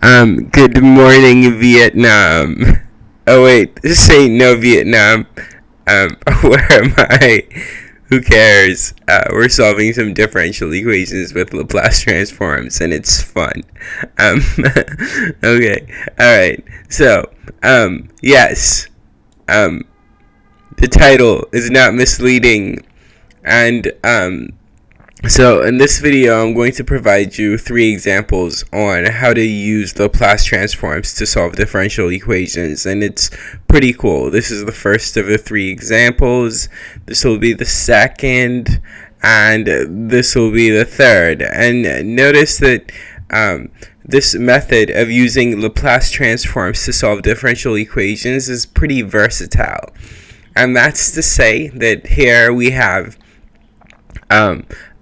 Good morning, Vietnam. Oh wait, this ain't no Vietnam. Where am I? Who cares? We're solving some differential equations with Laplace transforms, and it's fun. Um, okay, all right. So, yes. The title is not misleading, and so in this video, I'm going to provide you 3 examples on how to use Laplace transforms to solve differential equations, and it's pretty cool. This is the first of the 3 examples. This will be the second, and this will be the third. And notice that this method of using Laplace transforms to solve differential equations is pretty versatile. And that's to say that here we have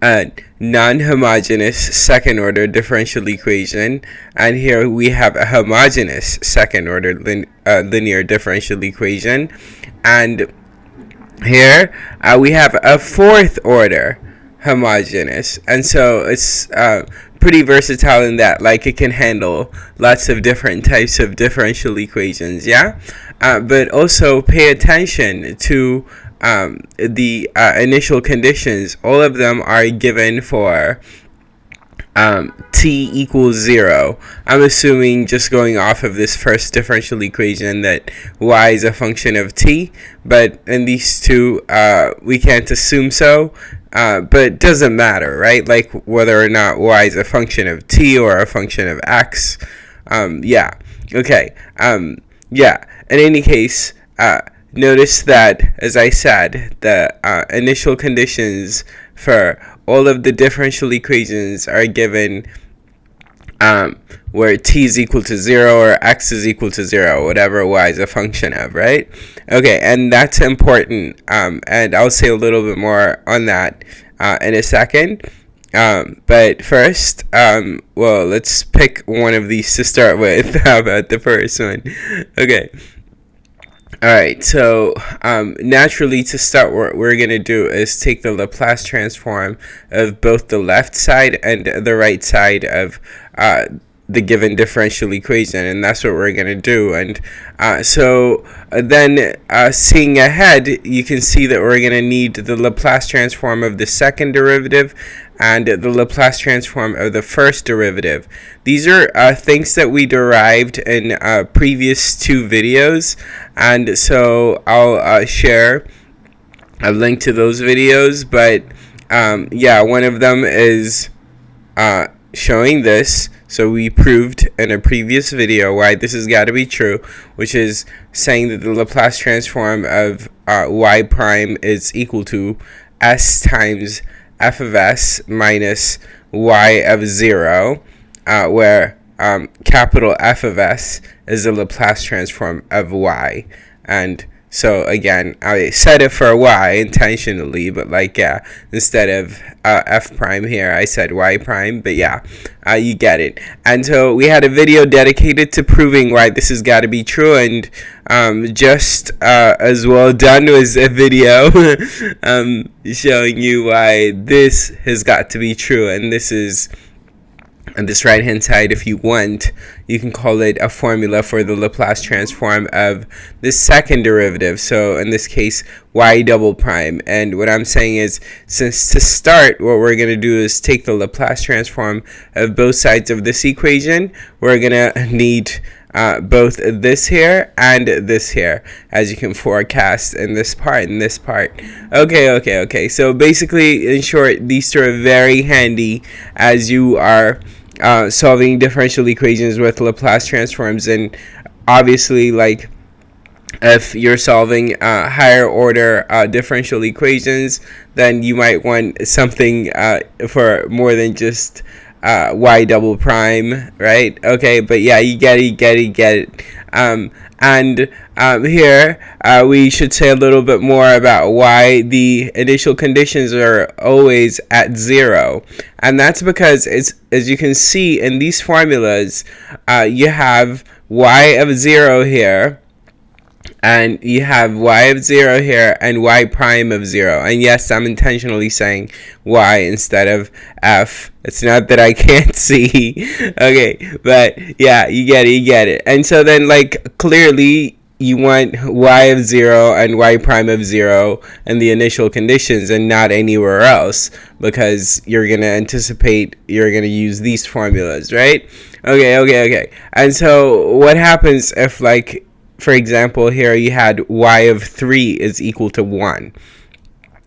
a non-homogeneous second-order differential equation, and here we have a homogeneous second-order linear differential equation, and here we have a fourth-order homogeneous, and so it's pretty versatile in that, like, it can handle lots of different types of differential equations, yeah? But also pay attention to the initial conditions. All of them are given for t equals 0. I'm assuming, just going off of this first differential equation, that y is a function of t, but in these two we can't assume so, but it doesn't matter, right? Like whether or not y is a function of t or a function of x. Yeah, okay, yeah, in any case, notice that, as I said, the initial conditions for all of the differential equations are given where t is equal to 0 or x is equal to 0, whatever y is a function of, right? Okay, and that's important, and I'll say a little bit more on that in a second. But first, well, let's pick one of these to start with. How about the first one? Okay. Alright, so naturally, to start, what we're going to do is take the Laplace transform of both the left side and the right side of the given differential equation, and that's what we're going to do. And so then seeing ahead, you can see that we're going to need the Laplace transform of the second derivative and the Laplace transform of the first derivative. These are things that we derived in previous 2 videos, and so I'll share a link to those videos, but yeah, one of them is showing this. So we proved in a previous video why this has got to be true, which is saying that the Laplace transform of y prime is equal to s times f of s minus y of 0, where capital F of s is the Laplace transform of y. And so again, I said it for y intentionally, but like, yeah, instead of f prime here, I said y prime, but yeah, you get it. And so we had a video dedicated to proving why this has got to be true, and just as well done was a video showing you why this has got to be true. And this is on this right hand side. If you want, you can call it a formula for the Laplace transform of the second derivative, so in this case y double prime. And what I'm saying is, since to start, what we're going to do is take the Laplace transform of both sides of this equation. We're going to need both this here and this here, as you can forecast in this part and this part. Okay, so basically, in short, these two are very handy as you are solving differential equations with Laplace transforms. And obviously, like, if you're solving higher order differential equations, then you might want something for more than just y double prime, right? Okay, but yeah, you get it. And here we should say a little bit more about why the initial conditions are always at 0, and that's because, as you can see in these formulas, you have y of 0 here, and you have y of 0 here and y prime of 0. And yes, I'm intentionally saying y instead of f. It's not that I can't see. Okay, but yeah, you get it. And so then, like, clearly you want y of 0 and y prime of 0 and the initial conditions and not anywhere else, because you're going to anticipate you're going to use these formulas, right? Okay. And so what happens if, like, for example, here you had y of 3 is equal to 1.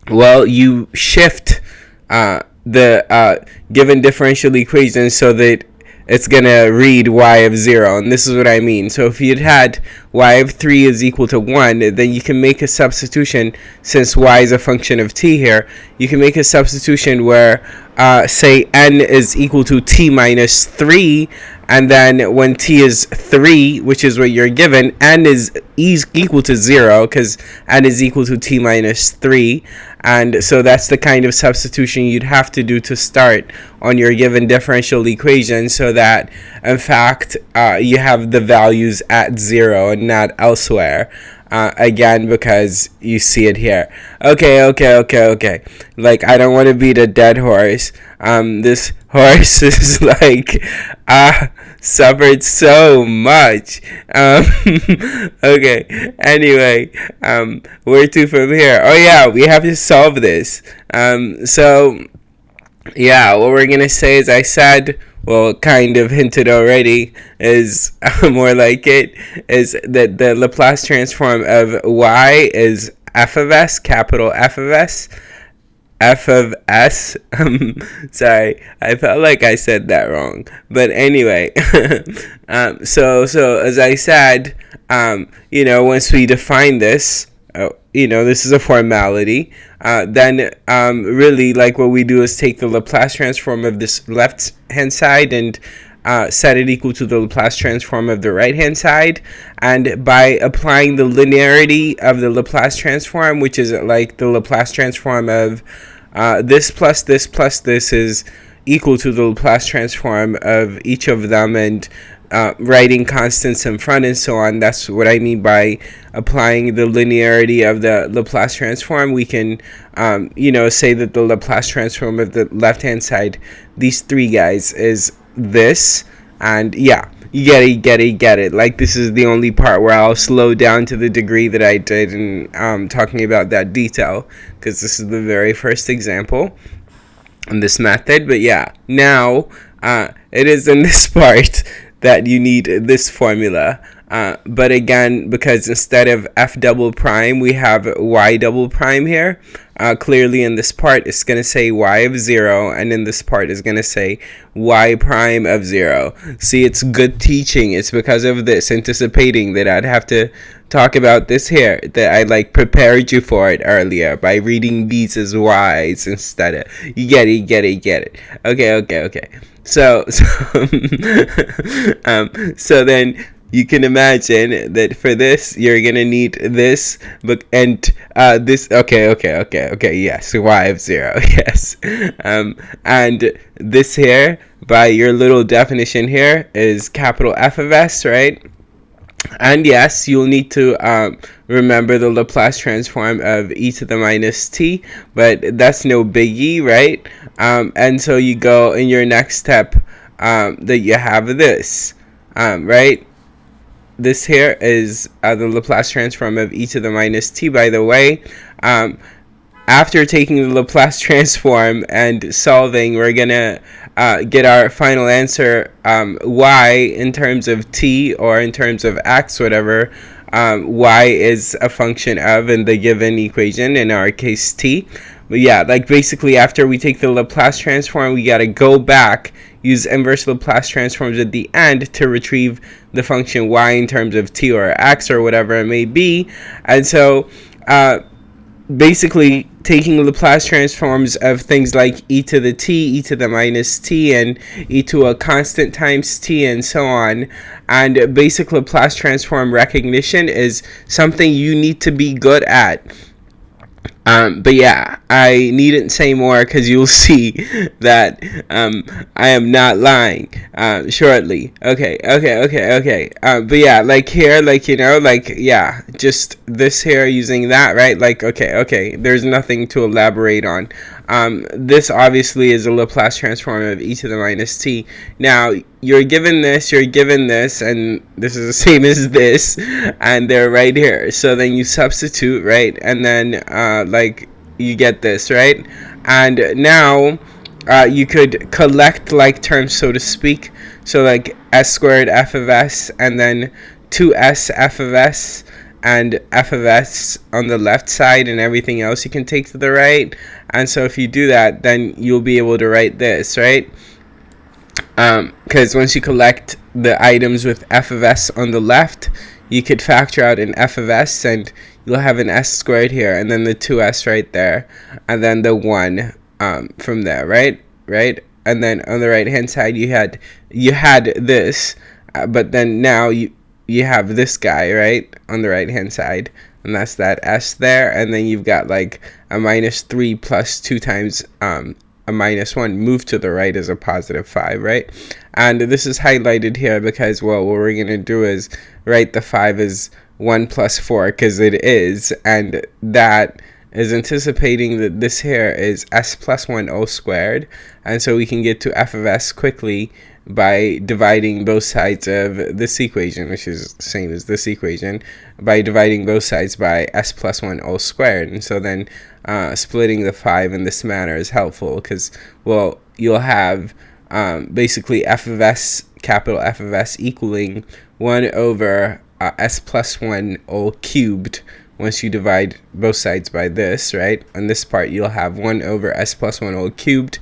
Well, you shift the given differential equation so that it's going to read y of 0. And this is what I mean. So if you'd had y of 3 is equal to 1, then you can make a substitution. Since y is a function of t here, you can make a substitution where, say, n is equal to t minus 3. And then when t is 3, which is what you're given, n is equal to 0, because n is equal to t minus 3. And so that's the kind of substitution you'd have to do to start on your given differential equation, so that, in fact, you have the values at 0 and not elsewhere. Again, because you see it here. Okay. Like, I don't want to beat a dead horse. This horse is like, suffered so much. Okay. Anyway, where to from here? Oh yeah, we have to solve this. So yeah, what we're gonna say, as I said, well, kind of hinted already, is more like it, is that the Laplace transform of y is f of s, capital F of s. F of s. Sorry, I felt like I said that wrong. But anyway, so as I said, once we define this, this is a formality. Then really, like, what we do is take the Laplace transform of this left hand side and set it equal to the Laplace transform of the right hand side, and by applying the linearity of the Laplace transform, which is like the Laplace transform of this plus this plus this is equal to the Laplace transform of each of them, and writing constants in front and so on. That's what I mean by applying the linearity of the Laplace transform. We can say that the Laplace transform of the left hand side, these three guys, is this. And yeah, you get it. Like, this is the only part where I'll slow down to the degree that I did in talking about that detail, because this is the very first example in this method. But yeah, now it is in this part that you need this formula. But again, because instead of f double prime, we have y double prime here. Clearly in this part, it's going to say y of 0, and in this part, it's going to say y prime of 0. See, it's good teaching. It's because of this, anticipating that I'd have to talk about this here, that I prepared you for it earlier by reading these as y's instead of. You get it. Okay. So then you can imagine that for this you're gonna need this, and this. Okay. Yes, y of 0. Yes, and this here, by your little definition here, is capital F of s, right? And yes, you'll need to remember the Laplace transform of e to the minus t, but that's no biggie, right? And so you go in your next step that you have this, right? This here is the Laplace transform of e to the minus t. By the way, after taking the Laplace transform and solving, we're gonna get our final answer, y in terms of t or in terms of x, whatever y is a function of in the given equation, in our case t. But yeah, basically after we take the Laplace transform, we gotta go back, use inverse Laplace transforms at the end to retrieve the function y in terms of t or x or whatever it may be. And so basically taking Laplace transforms of things like e to the t, e to the minus t, and e to a constant times t, and so on. And basic Laplace transform recognition is something you need to be good at. But yeah, I needn't say more because you'll see that I am not lying shortly. Okay. But yeah, like here, like, like, yeah, just this here using that, right? Like, okay. There's nothing to elaborate on. This obviously is a Laplace transform of e to the minus t. Now, you're given this, and this is the same as this, and they're right here. So then you substitute, right? And then, like, you get this, right? And now, you could collect like terms, so to speak. So, like, s squared f of s, and then 2s f of s, and f of s on the left side, and everything else you can take to the right. And so if you do that, then you'll be able to write this, right? Because once you collect the items with f of s on the left, you could factor out an f of s, and you'll have an s squared here, and then the 2s right there, and then the 1 from there, right? And then on the right hand side, you had this, but then now you have this guy, right, on the right hand side, and that's that s there. And then you've got like a minus 3 plus 2 times a minus 1 moved to the right as a positive 5, right? And this is highlighted here because, well, what we're going to do is write the 5 as 1 plus 4, because it is, and that is anticipating that this here is s plus 1 all squared, and so we can get to f of s quickly by dividing both sides of this equation, which is the same as this equation, by dividing both sides by s plus 1 all squared. And so then splitting the 5 in this manner is helpful because, well, you'll have basically f of s, capital F of s, equaling 1 over s plus 1 all cubed once you divide both sides by this, right? On this part, you'll have 1 over s plus 1 all cubed.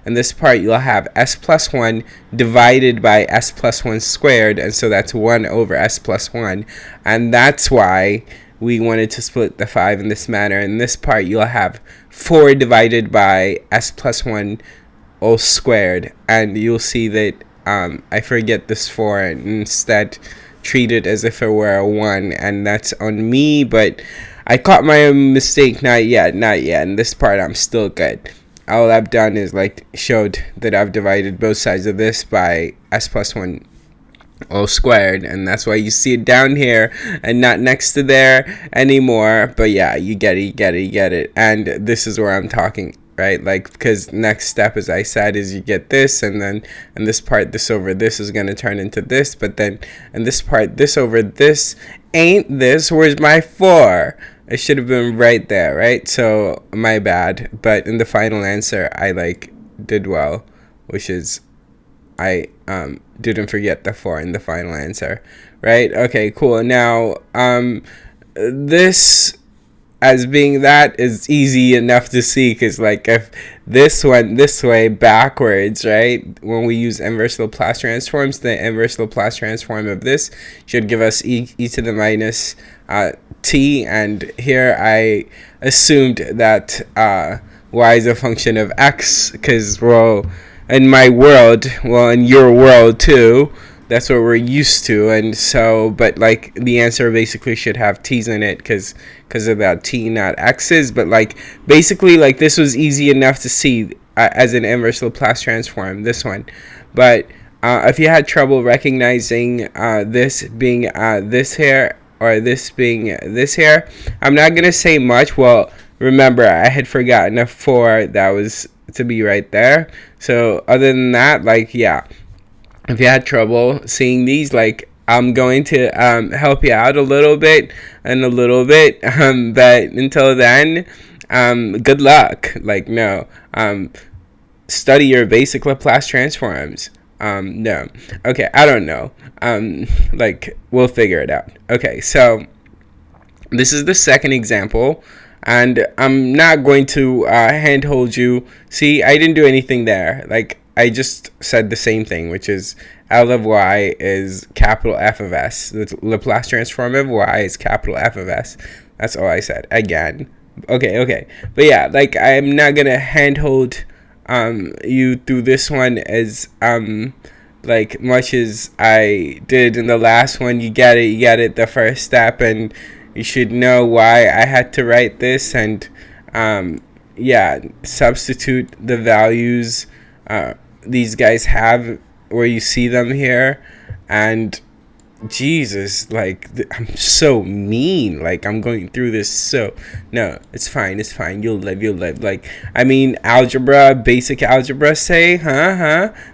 And this part, you'll have s plus 1 divided by s plus 1 squared, and so that's 1 over s plus 1. And that's why we wanted to split the 5 in this manner. In this part, you'll have 4 divided by s plus 1 all squared, and you'll see that I forget this 4 and instead treat it as if it were a 1, and that's on me, but I caught my own mistake. Not yet. In this part, I'm still good. All I've done is like showed that I've divided both sides of this by s plus 1 all squared, and that's why you see it down here and not next to there anymore. But yeah, you get it. And this is where I'm talking, right? Like, because next step, as I said, is you get this, and then in this part, this over this is going to turn into this, but then in this part, this over this ain't this. Where's my 4? It should have been right there, right? So my bad. But in the final answer, I like did well, which is I didn't forget the 4 in the final answer, right? Okay, cool. Now this as being that is easy enough to see, because like if this went this way backwards, right, when we use inverse Laplace transforms, the inverse Laplace transform of this should give us e to the minus t, and here I assumed that y is a function of x, because, well, in my world, well, in your world too, that's what we're used to. And so, but like the answer basically should have t's in it because of that t, not x's. But like basically, like this was easy enough to see as an inverse Laplace transform, this one. But if you had trouble recognizing this being this here, or this being this here, I'm not gonna say much. Well, remember, I had forgotten a 4 that was to be right there. So other than that, like, yeah, if you had trouble seeing these, like, I'm going to help you out a little bit, but until then, good luck. Like, no, study your basic Laplace transforms. No. Okay, I don't know. Like, we'll figure it out. Okay, so this is the second example, and I'm not going to handhold you. See, I didn't do anything there. Like, I just said the same thing, which is L of y is capital F of s. The Laplace transform of y is capital F of s. That's all I said. Again. Okay. But yeah, like, I'm not going to handhold you through this one as like much as I did in the last one. You get it, the first step, and you should know why I had to write this, and Yeah, substitute the values these guys have where you see them here, and Jesus, like, I'm so mean. Like, I'm going through this. So, no, it's fine. It's fine. You'll live. Like, I mean, algebra, basic algebra, say,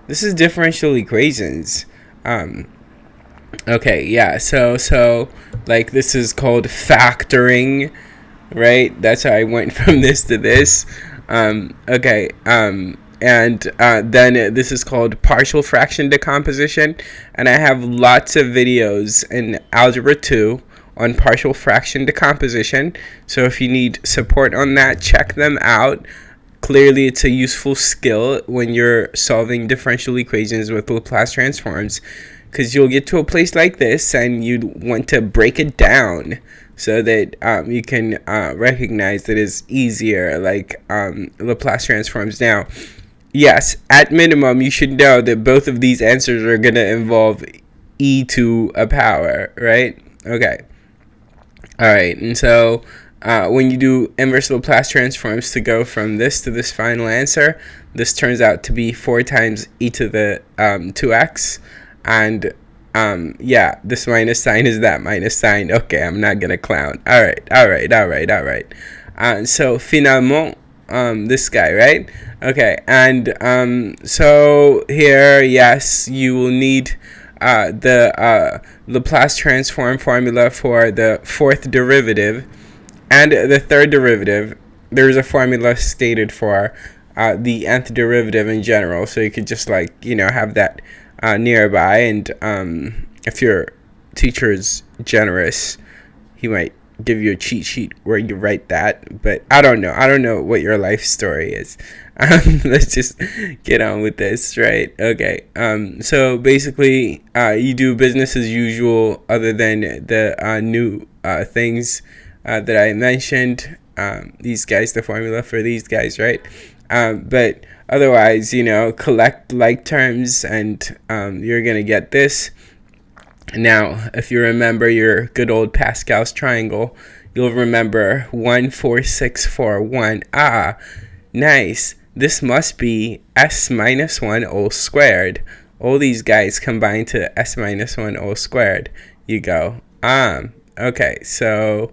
this is differential equations. Okay, yeah. So, like, this is called factoring, right? That's how I went from this to this. Okay. And then this is called partial fraction decomposition, and I have lots of videos in Algebra 2 on partial fraction decomposition, so if you need support on that, check them out. Clearly, it's a useful skill when you're solving differential equations with Laplace transforms, because you'll get to a place like this and you'd want to break it down so that you can recognize that it's easier, like Laplace transforms. Now, yes, at minimum, you should know that both of these answers are going to involve e to a power, right? Okay. All right. And so when you do inverse Laplace transforms to go from this to this final answer, this turns out to be 4 times e to the 2x. And yeah, this minus sign is that minus sign. Okay, I'm not going to clown. All right. So finalement, this guy, right? Okay, and so here, yes, you will need the Laplace transform formula for the fourth derivative and the third derivative. There's a formula stated for the nth derivative in general, so you could just, like, have that nearby, and if your teacher is generous, he might give you a cheat sheet where you write that, but I don't know what your life story is. Let's just get on with this, right? Okay. So basically, you do business as usual, other than the new things that I mentioned. These guys, the formula for these guys, right? But otherwise, collect like terms, and you're gonna get this. Now, if you remember your good old Pascal's triangle, you'll remember 1, 4, 6, 4, 1. Nice. This must be s minus 1 all squared. All these guys combine to s minus 1 all squared. You go, okay, so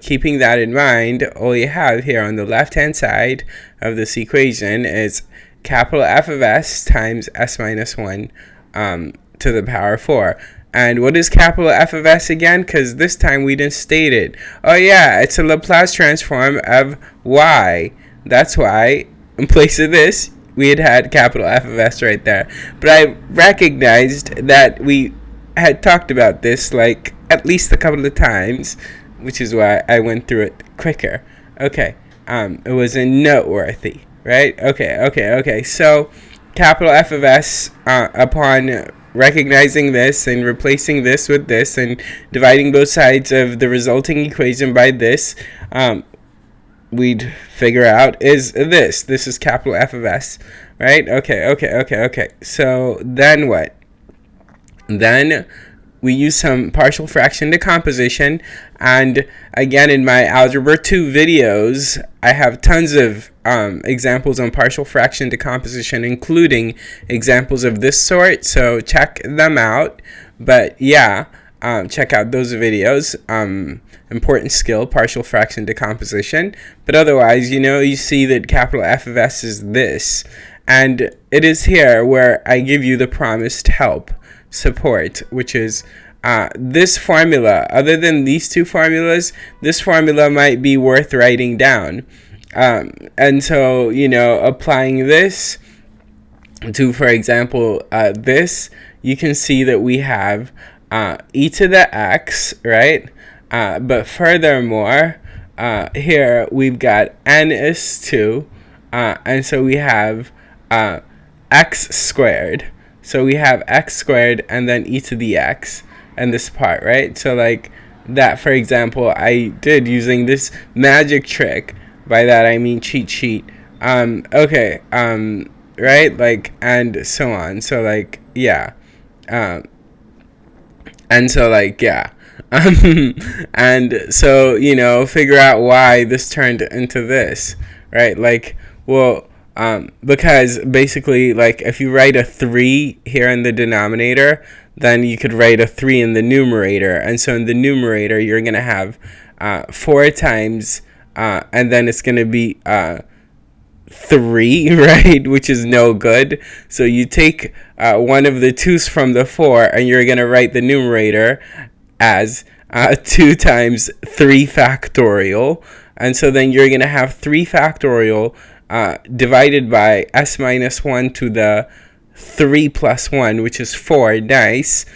keeping that in mind, all you have here on the left-hand side of this equation is capital F of s times s minus 1 to the power 4. And what is capital F of s again? Because this time we didn't state it. Oh yeah, it's a Laplace transform of y. That's why, in place of this, we had capital F of s right there. But I recognized that we had talked about this, like, at least a couple of times, which is why I went through it quicker. Okay, it was noteworthy, right? Okay. So, capital F of s, upon recognizing this and replacing this with this and dividing both sides of the resulting equation by this, we'd figure out is this. This is capital F of s, right? Okay. So then what? Then we use some partial fraction decomposition, and again, in my Algebra 2 videos, I have tons of examples on partial fraction decomposition, including examples of this sort, so check them out. But yeah, check out those videos. Important skill, partial fraction decomposition. But otherwise, you see that capital F of s is this, and it is here where I give you the promised help, support, which is this formula. Other than these two formulas, this formula might be worth writing down. And so, applying this to, for example, this, you can see that we have e to the x, right? But furthermore, here we've got n is 2, and so we have x squared. So we have x squared and then e to the x, and this part, right? So like that, for example, I did using this magic trick. By that I mean cheat sheet. Okay, right? Like, and so on. So like, yeah. And so like, yeah. And so, figure out why this turned into this, right? Like, well, because basically, like, if you write a 3 here in the denominator, then you could write a 3 in the numerator. And so in the numerator, you're going to have 4 times, and then it's going to be 3, right? Which is no good. So you take one of the 2's from the 4, and you're going to write the numerator as 2 times 3 factorial. And so then you're going to have 3 factorial divided by s minus 1 to the 3 plus 1, which is 4. Nice.